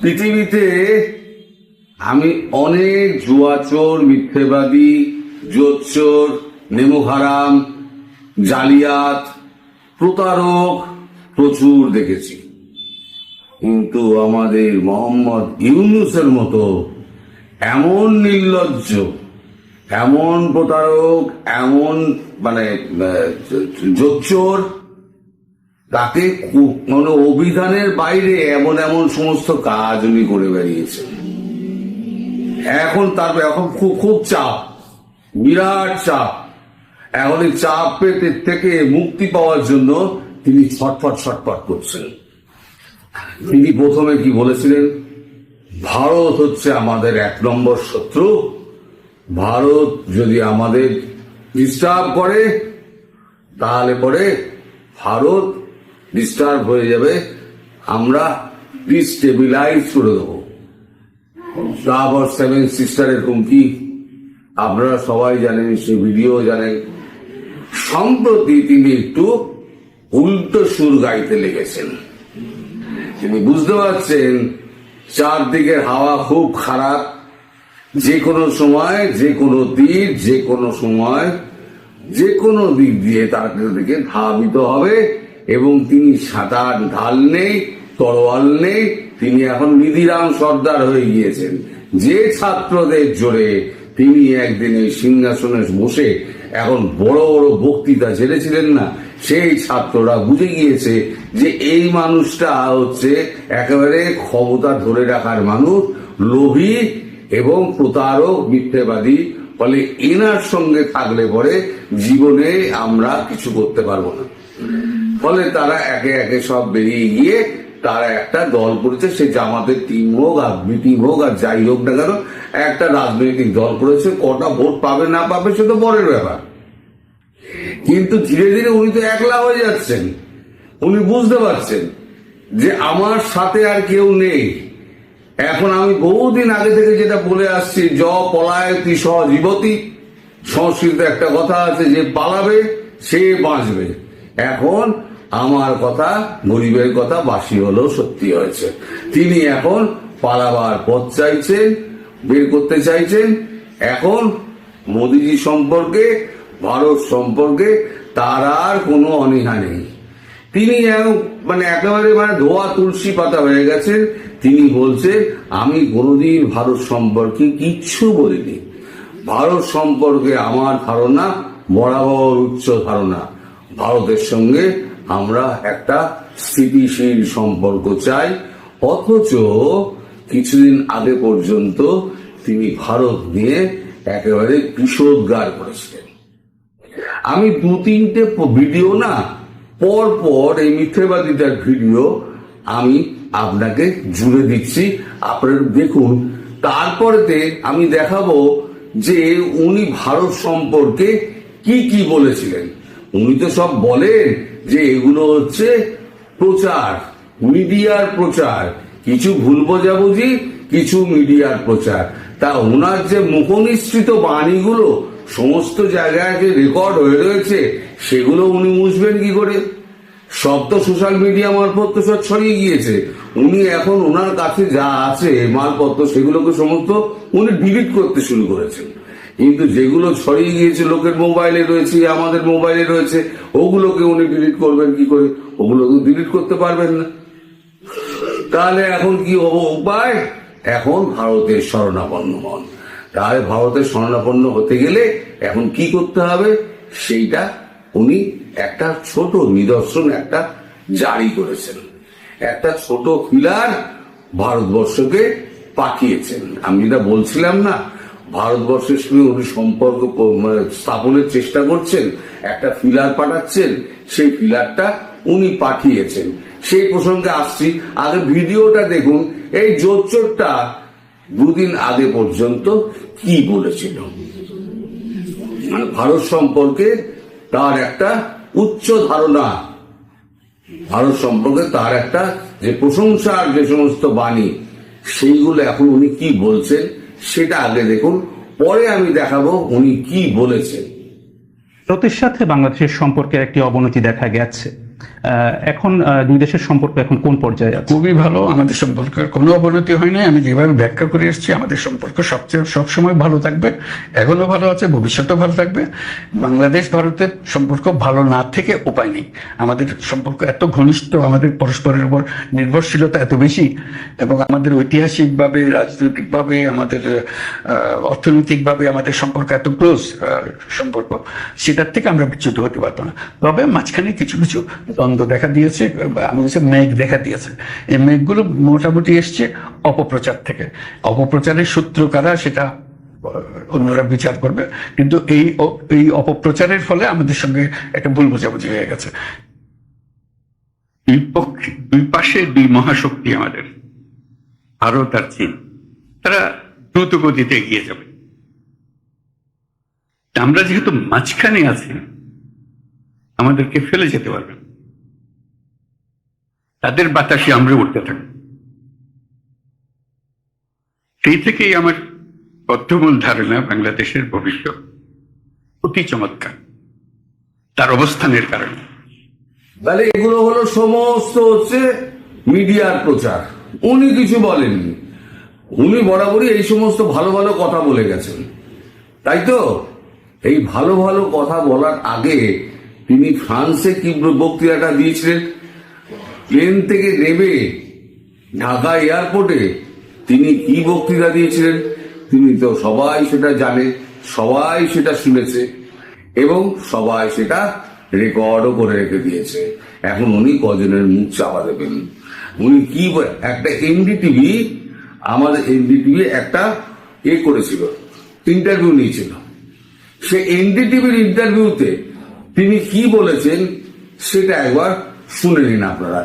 পৃথিবীতে আমি অনেক জুয়াচোর, মিথ্যেবাদী, জোচ্চোর, নেমোহারাম, জালিয়াত, প্রতারক প্রচুর দেখেছি, কিন্তু আমাদের মোহাম্মদ ইউনূসের মতো এমন নির্লজ্জ, এমন প্রতারক, এমন জোচ্চোর, তাকে মানে অভিধানের বাইরে এমন এমন সমস্ত কাজ উনি করে বেরিয়েছেন। এখন খুব চাপ, বিরাট চাপ। এখন এই চাপ থেকে মুক্তি পাওয়ার জন্য তিনি ছটফট করছেন। তিনি প্রথমে কি বলেছিলেন? ভারত হচ্ছে আমাদের 1 নম্বর শত্রু। ভারত যদি আমাদের ডিস্টার্ব করে তাহলে পরে ভারত ডিস্টার্ব হয়ে যাবে, আমরা ডিস্টেবিলাইজ করে দেবো। তারপর 7 সিস্টারের হুমকি আপনারা সবাই জানেন, সে ভিডিও জানেন। সম্প্রতি তিনি একটু উল্টো সুর গাইতে লেগেছেন। তিনি বুঝতে পারছেন চারদিকের হাওয়া খুব খারাপ, যে কোনো সময়, যে কোনো তীর, যে কোনো সময়, যে কোনো দিক দিয়ে তার দিকে ধাবিত হবে। এবং তিনি সাঁতার ঢাল নেই, তরোয়াল নেই, তিনি এখন নিধিরাম সর্দার হয়ে গিয়েছেন। যে ছাত্রদের জোরে তিনি একদিন এই সিংহাসনে বসে এখন বড় বড় বক্তৃতা ছেড়েছিলেন না, সেই ছাত্ররা বুঝে গিয়েছে যে এই মানুষটা হচ্ছে একেবারে ক্ষমতা ধরে রাখার মানুষ, লোভী এবং প্রতারক, মিথ্যেবাদী। ফলে এনার সঙ্গে থাকলে পরে জীবনে আমরা কিছু করতে পারবো না। ফলে তারা একে একে সব বেরিয়ে গিয়ে তারা একটা দল করেছে। সে জামাতের টিম হোক আর বি টিম হোক আর যাই হোক না কেন, একটা রাজনৈতিক দল করেছে। কটা ভোট পাবে না পাবে সে তো পরের ব্যাপার, কিন্তু ধীরে ধীরে উনি তো একলা হয়ে যাচ্ছেন। উনি বুঝতে পারছেন যে আমার সাথে আর কেউ নেই। এখন আমি বহুদিন আগে থেকে যেটা বলে আসছি, পলায়তি সজীবতি, সংস্কৃতে একটা কথা আছে, যে পালাবে সে বাঁচবে। এখন আমার কথা, গরিবের কথা বাসি হলেও সত্যি হয়েছে। তিনি এখন পালাবার পথ চাইছেন, বের করতে চাইছেন। এখন মোদিজি সম্পর্কে, ভারত সম্পর্কে তার আর কোনো অনীহা নেই। তিনি একেবারে ধোয়া তুলসী পাতা হয়ে গেছেন। তিনি বলছেন আমি কোনোদিন ভারত সম্পর্কে কিচ্ছু বলিনি। ভারত সম্পর্কে আমার ধারণা বরাবর উচ্চ ধারণা। ভারতের সঙ্গে আমরা একটা স্থিতিশীল সম্পর্ক চাই। অথচ কিছুদিন আগে পর্যন্ত তিনি ভারত নিয়ে একেবারে বিষোদ্গার করেছিলেন। আমি 2-3টে ভিডিও পর পর এই মিথ্যেবাদীটার ভিডিও আমি আপনাকে জুড়ে দিচ্ছি, আপনারা দেখুন। তারপরেতে আমি দেখাবো যে উনি ভারত সম্পর্কে কি কি বলেছিলেন। উনি তো সব বলেন যে এগুলো হচ্ছে প্রচার, মিডিয়ার প্রচার, কিছু ভুল বোঝাবুঝি, কিছু মিডিয়ার প্রচার। তা ওনার যে মুখনিসৃত বাণীগুলো সমস্ত জায়গায় যে রেকর্ড হয়ে রয়েছে, সেগুলো উনি মুছবেন কি করে? সব তো সোশ্যাল মিডিয়া মারফত সব ছড়িয়ে গিয়েছে। উনি এখন ওনার কাছে যা আছে মালপত্র, সেগুলোকে সমস্ত উনি ডিলিট করতে শুরু করেছেন। কিন্তু যেগুলো ছড়িয়ে গিয়েছে লোকের মোবাইলে রয়েছে, আমাদের মোবাইলে রয়েছে, ওগুলোকে উনি ডিলিট করবেন কি করে? ওগুলো তো ডিলিট করতে পারবেন না। তাহলে এখন কি উপায়? এখন ভারতের শরণাপন্ন হন। তাহলে ভারতের শরণাপন্ন হতে গেলে এখন কি করতে হবে, সেইটা উনি একটা ছোট নিদর্শন একটা জারি করেছেন। একটা ছোট ফিলার ভারতবর্ষকে পাঠিয়েছেন। আমি যেটা বলছিলাম না, ভারতবর্ষের সঙ্গে উনি সম্পর্ক স্থাপনের চেষ্টা করছেন, একটা ফিলার পাঠাচ্ছেন। সেই ফিলারটা উনি পাঠিয়েছেন। সেই প্রসঙ্গে আসছি। আগে ভিডিওটা দেখুন। এই জোচ্চোরটা 2 দিন আগে পর্যন্ত কি বলেছিল, ভারত সম্পর্কে তার একটা উচ্চ ধারণা, ভারত সম্পর্কে তার একটা যে প্রশংসার যে সমস্ত বাণী, সেইগুলো এখন উনি কি বলছেন সেটা আগে দেখুন, পরে আমি দেখাবো উনি কি বলেছেন। ভারতের সাথে বাংলাদেশের সম্পর্কের একটি অবনতি দেখা গেছে। এখন দুই দেশের সম্পর্ক এখন কোন পর্যায়ে আছে? খুবই ভালো, আমাদের সম্পর্কের কোনো অবনতি হয় নাই। আমি যেভাবে ব্যাখ্যা করে এসেছি, আমাদের সম্পর্ক সবসময় ভালো থাকবে, এখনো ভালো আছে, ভবিষ্যতেও ভালো থাকবে। বাংলাদেশ ভারতের সম্পর্ক ভালো না থেকে উপায় নেই। আমাদের সম্পর্ক এত ঘনিষ্ঠ, আমাদের পরস্পরের উপর নির্ভরশীলতা এত বেশি, এবং আমাদের ঐতিহাসিকভাবে, রাজনৈতিকভাবে, আমাদের অর্থনৈতিকভাবে আমাদের সম্পর্ক এত ক্লোজ সম্পর্ক, সেটার থেকে আমরা বিচ্যুত হতে পারতো না। তবে মাঝখানে কিছু কিছু দ্বন্দ্ব দেখা দিয়েছে, আমি বলছি মেঘ দেখা দিয়েছে। এই মেঘগুলো মোটামুটি এসছে অপপ্রচার থেকে। অপপ্রচারের সূত্র কারা সেটা অন্যরা বিচার করবে, কিন্তু এই অপপ্রচারের ফলে আমাদের সঙ্গে একটা ভুল বোঝাবুঝি হয়ে গেছে। দুই পাশে দুই মহাশক্তি আমাদের, ভারত আর চীন, তারা দ্রুত গতিতে এগিয়ে যাবে। আমরা যেহেতু মাঝখানে আছি, আমাদেরকে ফেলে যেতে পারবে, তাদের বাতাসে আমরা উঠতে থাকবো। সেই থেকেই আমার বদ্ধমূল ধারণা বাংলাদেশের ভবিষ্যৎ অতি চমৎকার, তার অবস্থানের কারণে। তাহলে এগুলো হলো সমস্ত হচ্ছে মিডিয়ার প্রচার, উনি কিছু বলেননি। উনি বরাবরই এই সমস্ত ভালো ভালো কথা বলে গেছেন, তাই তো? এই ভালো ভালো কথা বলার আগে তিনি ফ্রান্সে কি বক্তৃতাটা দিয়েছিলেন, প্লেন থেকে নেমে ঢাকা এয়ারপোর্টে তিনি কি বক্তৃতা দিয়েছিলেন, তিনি তো সবাই সেটা জানে, সবাই সেটা শুনেছে, এবং সবাই সেটা রেকর্ডও করে রেখে দিয়েছে। এখন উনি কজনের মুখ চাপা দেবেন? উনি কি একটা এনডিটিভি, আমাদের এনডিটিভি একটা করেছিল, ইন্টারভিউ নিয়েছিল। সে এনডিটিভির ইন্টারভিউতে তিনি কি বলেছেন সেটা একবার শুনে নিন আপনারা।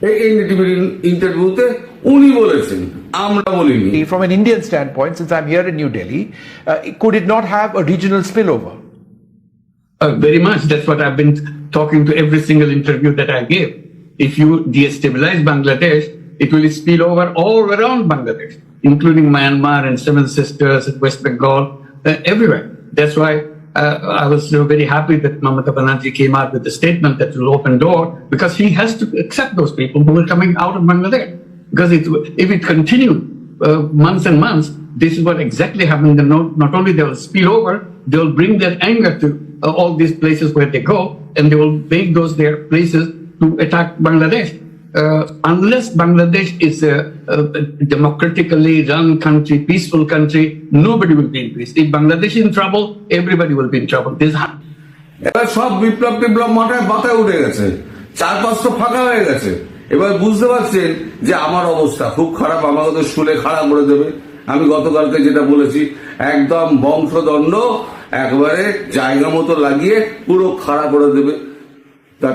এই এনডিটিভির ইন্টারভিউতে উনি বলেছেন, আমরা বলিনি। From an Indian standpoint, since I'm here in New Delhi, could it not have a regional spillover? Very much. That's what I've been talking to every single interview that I gave. If you destabilize Bangladesh, it will spill over all around Bangladesh, including Myanmar and Seven Sisters and West Bengal, everywhere. That's why I was very happy that Mamata Banerjee came out with a statement that will open door, because he has to accept those people who are coming out of Bangladesh. Because if it continued months and months, this is what exactly happened. Not only they will spill over, they will bring their anger to all these places where they go, and they will make those their places to attack Bangladesh. Unless Bangladesh is a democratically run country, peaceful country, nobody will be in peace. If Bangladesh is in trouble, everybody will be in trouble. এবার সব বিপ্লব মাথায় উঠে গেছে, চারপাশ তো ফাঁকা হয়ে গেছে। এবার বুঝতে পারছেন যে আমার অবস্থা খুব খারাপ, আমাকে তো শুলে খারাপ করে দেবে। আমি গতকালকে যেটা বলেছি, একদম বংশদণ্ড একবারে জায়গা মতো লাগিয়ে পুরো খারাপ করে দেবে,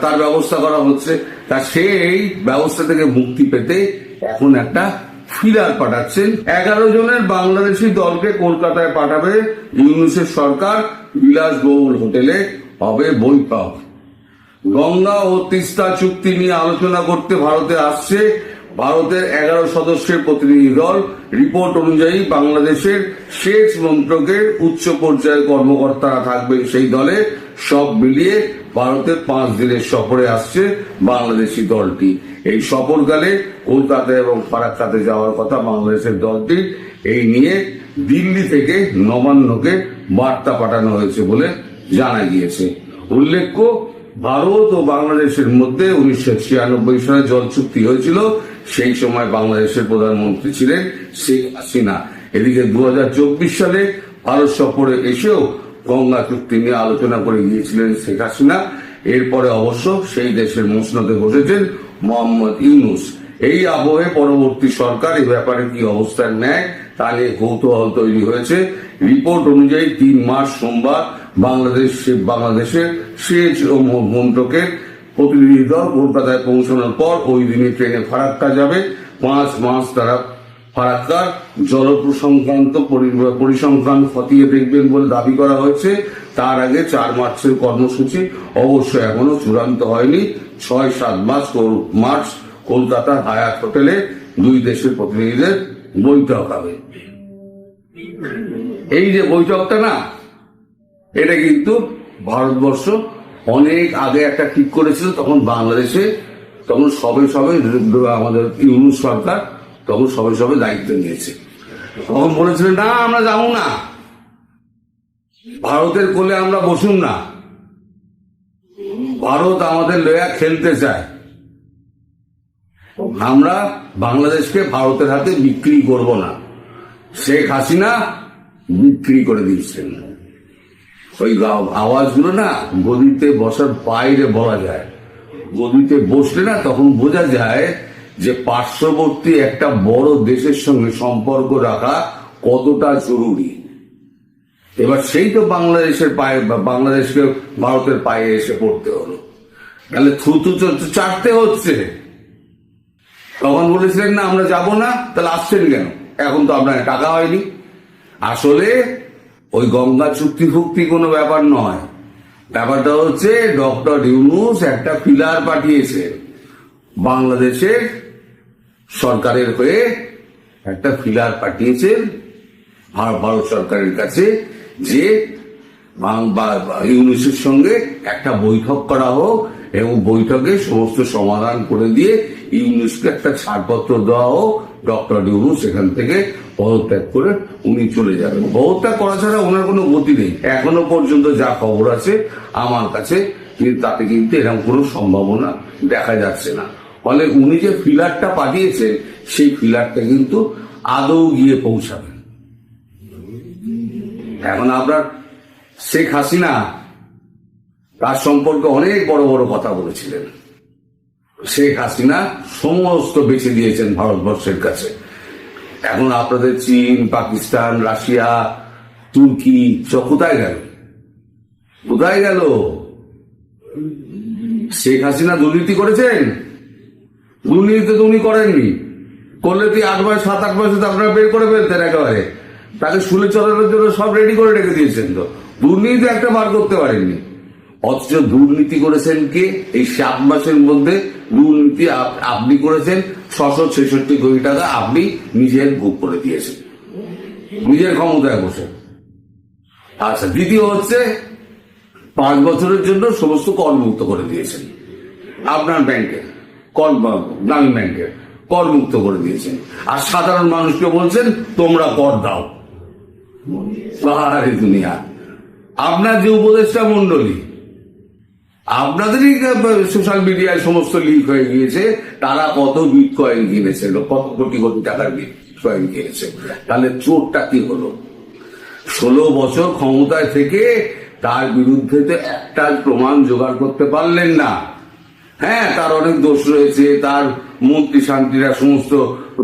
তার ব্যবস্থা করা হচ্ছে। তা সেই ব্যবস্থা থেকে মুক্তি পেতে এখন একটা ফিরার পাঠাচ্ছেন। 11 জনের বাংলাদেশি দলকে কলকাতায় পাঠাবে ইউনূসের সরকার। বিলাসবহুল হোটেলে হবে বৈঠক। গঙ্গা ও তিস্তা চুক্তি নিয়ে আলোচনা করতে ভারতে আসছে ভারতের 11 সদস্যের প্রতিনিধি দল। রিপোর্ট অনুযায়ী বাংলাদেশের সেচ মন্ত্রকের উচ্চ পর্যায়ের কর্মকর্তারা থাকবেন সেই দলে। সব মিলিয়ে ভারতের 5 দিনের সফরে আসছে বাংলাদেশি দলটি। এই সফরকালে কলকাতা এবং ফারাক্কাতে যাওয়ার কথা বাংলাদেশের দলটির। এই নিয়ে দিল্লি থেকে নবান্নকে বার্তা পাঠানো হয়েছে বলে জানা গিয়েছে। উল্লেখ্য, ভারত ও বাংলাদেশের মধ্যে 1996 সালে জল চুক্তি হয়েছিল। সেই সময় বাংলাদেশের প্রধানমন্ত্রী ছিলেন শেখ হাসিনা। এদিকে 2024 সালে ভারত সফরে এসেও গঙ্গা চুক্তি নিয়ে আলোচনা করে গিয়েছিলেন শেখ হাসিনা। এরপরে অবশ্য সেই দেশের মসনদে বসেছেন মোহাম্মদ ইউনূস। এই আবহে পরবর্তী সরকার এ ব্যাপারে কি অবস্থান নেয় তা নিয়ে কৌতূহল তৈরি হয়েছে। রিপোর্ট অনুযায়ী 3 মার্চ সোমবার বাংলাদেশের সেচ ও মন্ত্রকের প্রতিনিধি দল কলকাতায় পৌঁছানোর পর ওই দিনই ট্রেনে ফারাক্কা যাবে। 5 মার্চ তারা ফারাক্কার জল সংক্রান্ত পরিসংখ্যান খতিয়ে দেখবেন বলে দাবি করা হয়েছে। তার আগে 4 মার্চের কর্মসূচি অবশ্য এখনো চূড়ান্ত হয়নি। 6-7 মার্চ কলকাতার হায়াত হোটেলে 2 দেশের প্রতিনিধিদের বৈঠক হবে। এই যে বৈঠকটা না, এটা কিন্তু ভারতবর্ষ অনেক আগে একটা ঠিক করেছিল, তখন বাংলাদেশে তখন সবে সবে আমাদের ইউনূস সরকার তখন সবে সবে দায়িত্ব নিয়েছে। তখন বলেছিলেন না আমরা যাবো না, ভারতের কোলে আমরা বসুন না, ভারত আমাদের লয়া খেলতে চায়, আমরা বাংলাদেশকে ভারতের হাতে বিক্রি করব না। শেখ হাসিনা বিক্রি করে দিয়েছেন। ওই আওয়াজগুলো না গদিতে বসার বাইরে বলা যায়, গদিতে বসলে না তখন বোঝা যায় যে পার্শ্ববর্তী একটা বড় দেশের সঙ্গে সম্পর্ক রাখা কতটা জরুরি। এবার সেই তো বাংলাদেশের পায়ে বা বাংলাদেশকে ভারতের পায়ে এসে পড়তে হলো, তাহলে থুতু চাটতে হচ্ছে। তখন বলেছিলেন না আমরা যাব না, তাহলে আসছেন কেন? এখন তো আপনার টাকা হয়নি। আসলে ওই গঙ্গা চুক্তি ফুক্তি কোনো ব্যাপার নয়, ব্যাপারটা হচ্ছে ডক্টর ইউনূস একটা ফিলার পাঠিয়েছে বাংলাদেশের সরকারের হয়ে, একটা ফিলার পাঠিয়েছেন ভারত সরকারের কাছে যে ইউনূসের সঙ্গে একটা বৈঠক করা হোক এবং বৈঠকে সমস্ত সমাধান করে দিয়ে ইউনূসকে একটা ছাড়পত্র দেওয়া হোক, ডক্টর ইউনূস এখান থেকে পদত্যাগ করে উনি চলে যাবেন। পদত্যাগ করা ছাড়া ওনার কোনো গতি নেই এখনো পর্যন্ত, যা খবর আছে আমার কাছে, কিন্তু তাতে কিন্তু এরকম কোনো সম্ভাবনা দেখা যাচ্ছে না। ফলে উনি যে ফিলারটা পাঠিয়েছেন সেই ফিলারটা কিন্তু আদৌ গিয়ে পৌঁছাবেন। এখন আপনার শেখ হাসিনা তার সম্পর্কে অনেক বড় বড় কথা বলেছিলেন। শেখ হাসিনা সমস্ত বেছে দিয়েছেন ভারতবর্ষের কাছে। এখন আপনাদের চীন, পাকিস্তান, রাশিয়া, তুর্কি কোথায় গেল? কোথায় গেল? শেখ হাসিনা দুর্নীতি করেছেন? দুর্নীতি তো উনি করেননি, করলে তুই 8 মাস 7-8 মাসে তো আপনারা বের করে ফেলতেন একেবারে, তাকে শুলে চলানোর জন্য সব রেডি করে রেখে দিয়েছেন। তো দুর্নীতি একটা বার করতে পারেননি, অথচ দুর্নীতি করেছেন কে? এই 7 মাসের মধ্যে দুর্নীতি আপনি করেছেন 666 কোটি টাকা, আপনি নিজের ভোগ করে দিয়েছেন নিজের ক্ষমতায় বসে। আচ্ছা, দ্বিতীয় হচ্ছে 5 বছরের জন্য সমস্ত করমুক্ত করে দিয়েছেন আপনার ব্যাংকে, গ্রামীণ ব্যাংকে করমুক্ত করে দিয়েছেন, আর সাধারণ মানুষকে বলছেন তোমরা কর দাও। বাহারে দুনিয়া। আপনার যে উপদেষ্টা মন্ডলী, আপনাদেরই সোশ্যাল মিডিয়ায় সমস্ত লিক হয়ে গিয়েছে, তারা কত বিটকয়েন কিনেছে, কত কোটি কোটি টাকার বিটকয়েন কিনেছে। তাহলে চোরটা কি হলো? 16 বছর ক্ষমতায় থেকে তার বিরুদ্ধে তো একটা প্রমাণ জোগাড় করতে পারলেন না। হ্যাঁ, তার অনেক দোষ রয়েছে, তার মন্ত্রী শান্তিরা সমস্ত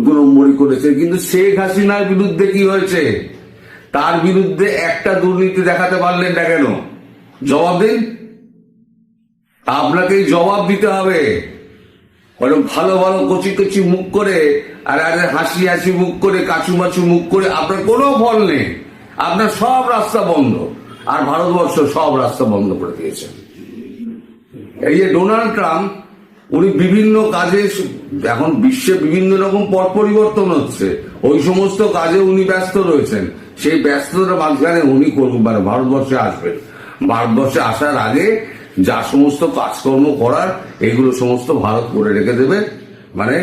2 নম্বরই করেছে, কিন্তু শেখ হাসিনার বিরুদ্ধে কি হয়েছে? তার বিরুদ্ধে একটা দুর্নীতি দেখাতে পারলেন না কেন? জবাব দিন, আপনাকেই জবাব দিতে হবে। ভালো ভালো কচি কচি মুখ করে আর হাসি হাসি মুখ করে, কাচুমাচু মুখ করে আপনার কোনো ফল নেই। আপনার সব রাস্তা বন্ধ, আর ভারতবর্ষ সব রাস্তা বন্ধ করে দিয়েছে। এই যে ডোনাল্ড ট্রাম্প, উনি বিভিন্ন কাজে, এখন বিশ্বে বিভিন্ন রকম পট পরিবর্তন হচ্ছে, ওই সমস্ত কাজে উনি ব্যস্ত রয়েছেন। সেই ব্যস্ততার মাঝখানে উনি মানে ভারতবর্ষে আসবেন। ভারতবর্ষে আসার আগে যা সমস্ত কাজকর্ম করার, এগুলো সমস্ত ভারত করে রেখে দেবে, মানে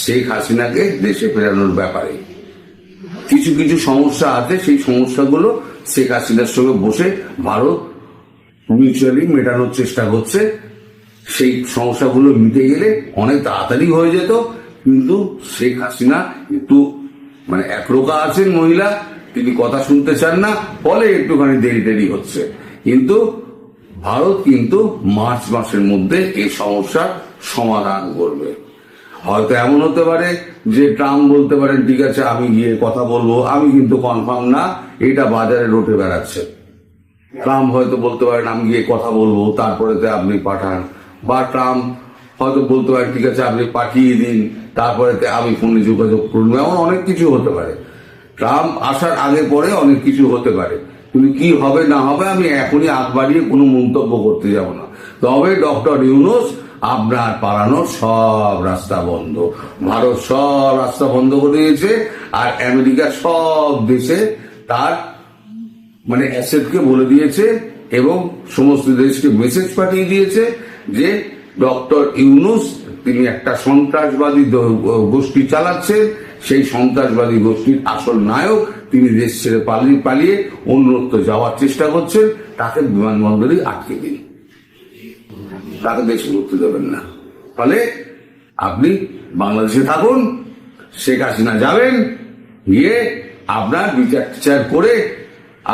শেখ হাসিনাকে দেশে ফেরানোর ব্যাপারে। কিছু কিছু সমস্যা আছে, সেই সমস্যাগুলো শেখ হাসিনার সঙ্গে বসে ভারত মিউচুয়ালি মেটানোর চেষ্টা করছে। সেই সমস্যাগুলো মিটে গেলে অনেক তাড়াতাড়ি হয়ে যেত, কিন্তু শেখ হাসিনা একটু মানে একরোকা আছেন মহিলা, তিনি কথা শুনতে চান না, ফলে একটুখানি দেরি হচ্ছে। কিন্তু ভারত কিন্তু মার্চ মাসের মধ্যে এই সমস্যার সমাধান করবে। হয়তো এমন হতে পারে যে ট্রাম্প বলতে পারেন ঠিক আছে আমি গিয়ে কথা বলবো, আমি কিন্তু কনফার্ম না, এটা বাজারে রটে বেড়াচ্ছে। ট্রাম্প হয়তো বলতে পারেন আমি গিয়ে কথা বলবো, তারপরে আপনি পাঠান, বা ট্রাম্প হয়তো বলতে পারেন ঠিক আছে আপনি পাঠিয়ে দিন, তারপরে আমি ফোনে যোগাযোগ করবো। এমন অনেক কিছু হতে পারে, ট্রাম্প আসার আগে পরে অনেক কিছু হতে পারে, কিন্তু কি হবে না হবে আমি এখনই আগ বাড়িয়ে কোনো মন্তব্য করতে যাব না। তবে ডক্টর ইউনূস আপনার পালানোর সব রাস্তা বন্ধ, ভারত সব রাস্তা বন্ধ করে দিয়েছে, আর আমেরিকা সব দেশে তার মানে অ্যাসেটকে বলে দিয়েছে এবং সমস্ত দেশকে মেসেজ পাঠিয়ে দিয়েছে যে ডক্টর ইউনূস তিনি একটা সন্ত্রাসবাদী গোষ্ঠী চালাচ্ছেন, সেই সন্ত্রাসবাদী গোষ্ঠীর আসল নায়ক, তিনি দেশ ছেড়ে পালিয়ে অন্যত্র যাওয়ার চেষ্টা করছেন, তাকে বিমানবন্দরে আটকে দিন, তাকে দেশে ঢুকতে দেবেন না। ফলে আপনি বাংলাদেশে থাকুন, শেখ হাসিনা যাবেন, গিয়ে আপনার বিচার টিচার করে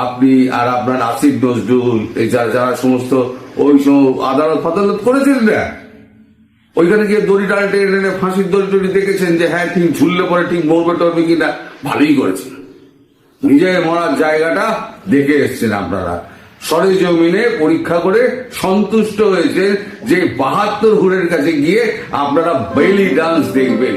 আপনি আর আপনার আসিফ নজরুল এছাড়া যারা সমস্ত ওই আদালত ফাদালত করেছেন না, ওইখানে গিয়ে দড়ি টানে টেনে ফাঁসির দড়ি টড়ি দেখেছেন যে হ্যাঁ ঠিক ঝুললে পরে ঠিক মরবে টরবে কিনা, ভালোই করেছেন। নিজের মরার জায়গাটা দেখে এসছেন আপনারা, সরেজমিনে পরীক্ষা করে সন্তুষ্ট হয়েছে যে 72 হুরের কাছে গিয়ে আপনারা বেলি ডান্স দেখবেন।